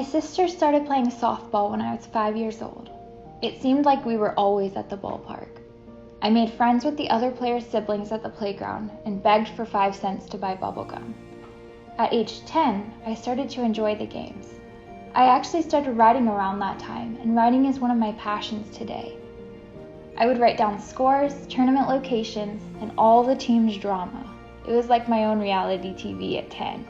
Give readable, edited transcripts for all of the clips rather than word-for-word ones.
sister started playing softball when I was 5 years old. It seemed like we were always at the ballpark. I made friends with the other players' siblings at the playground and begged for 5 cents to buy bubblegum. At age 10, I started to enjoy the games. I actually started writing around that time, and writing is one of my passions today. I would write down scores, tournament locations, and all the team's drama. It was like my own reality TV at 10.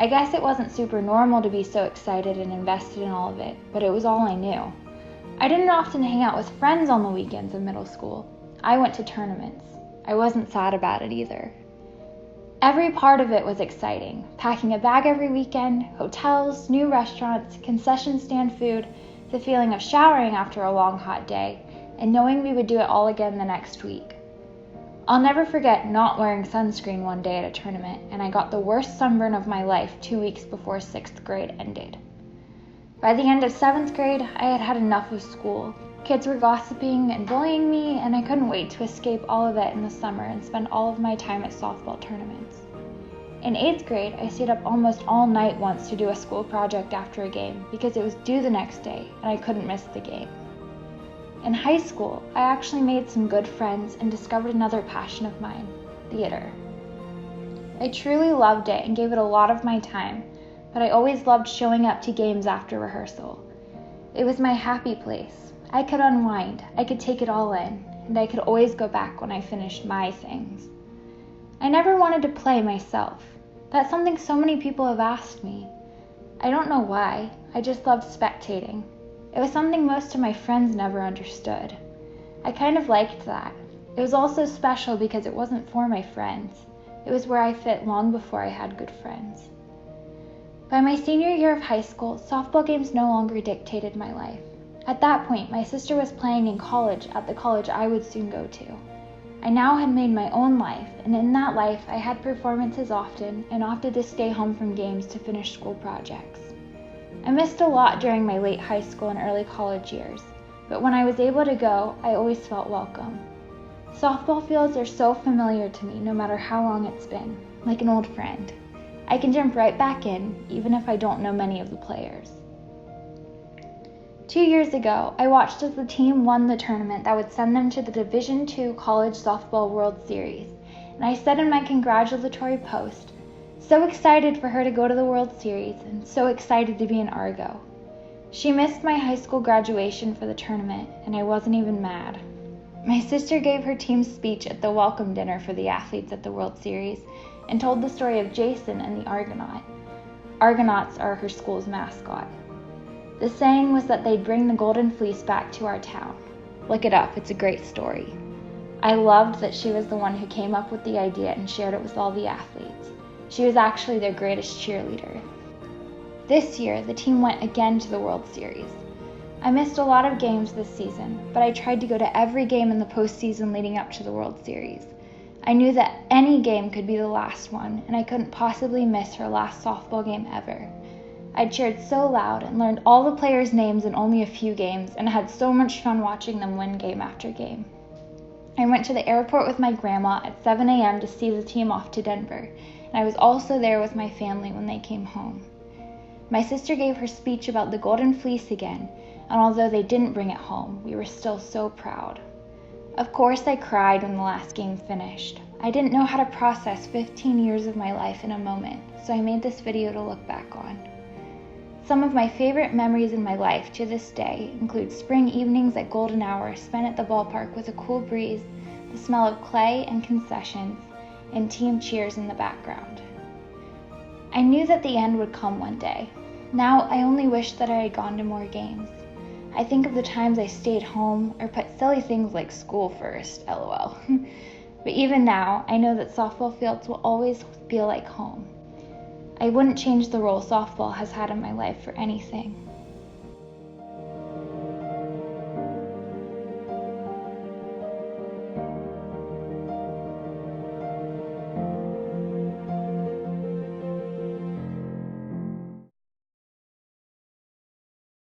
I guess it wasn't super normal to be so excited and invested in all of it, but it was all I knew. I didn't often hang out with friends on the weekends in middle school. I went to tournaments. I wasn't sad about it either. Every part of it was exciting. Packing a bag every weekend, hotels, new restaurants, concession stand food, the feeling of showering after a long hot day, and knowing we would do it all again the next week. I'll never forget not wearing sunscreen one day at a tournament, and I got the worst sunburn of my life 2 weeks before 6th grade ended. By the end of 7th grade, I had had enough of school. Kids were gossiping and bullying me, and I couldn't wait to escape all of it in the summer and spend all of my time at softball tournaments. In 8th grade, I stayed up almost all night once to do a school project after a game because it was due the next day, and I couldn't miss the game. In high school, I actually made some good friends and discovered another passion of mine, theater. I truly loved it and gave it a lot of my time, but I always loved showing up to games after rehearsal. It was my happy place. I could unwind, I could take it all in, and I could always go back when I finished my things. I never wanted to play myself. That's something so many people have asked me. I don't know why, I just loved spectating. It was something most of my friends never understood. I kind of liked that. It was also special because it wasn't for my friends. It was where I fit long before I had good friends. By my senior year of high school, softball games no longer dictated my life. At that point, my sister was playing in college at the college I would soon go to. I now had made my own life, and in that life, I had performances often and opted to stay home from games to finish school projects. I missed a lot during my late high school and early college years, but when I was able to go, I always felt welcome. Softball fields are so familiar to me no matter how long it's been, like an old friend. I can jump right back in, even if I don't know many of the players. 2 years ago, I watched as the team won the tournament that would send them to the Division II College Softball World Series, and I said in my congratulatory post, "So excited for her to go to the World Series, and so excited to be in Argo." She missed my high school graduation for the tournament, and I wasn't even mad. My sister gave her team's speech at the welcome dinner for the athletes at the World Series, and told the story of Jason and the Argonaut. Argonauts are her school's mascot. The saying was that they'd bring the golden fleece back to our town. Look it up, it's a great story. I loved that she was the one who came up with the idea and shared it with all the athletes. She was actually their greatest cheerleader. This year, the team went again to the World Series. I missed a lot of games this season, but I tried to go to every game in the postseason leading up to the World Series. I knew that any game could be the last one, and I couldn't possibly miss her last softball game ever. I cheered so loud and learned all the players' names in only a few games, and had so much fun watching them win game after game. I went to the airport with my grandma at 7 a.m. to see the team off to Denver, and I was also there with my family when they came home. My sister gave her speech about the Golden Fleece again, and although they didn't bring it home, we were still so proud. Of course I cried when the last game finished. I didn't know how to process 15 years of my life in a moment, so I made this video to look back on. Some of my favorite memories in my life to this day include spring evenings at golden hour spent at the ballpark with a cool breeze, the smell of clay and concessions, and team cheers in the background. I knew that the end would come one day. Now I only wish that I had gone to more games. I think of the times I stayed home or put silly things like school first, lol. But even now, I know that softball fields will always feel like home. I wouldn't change the role softball has had in my life for anything.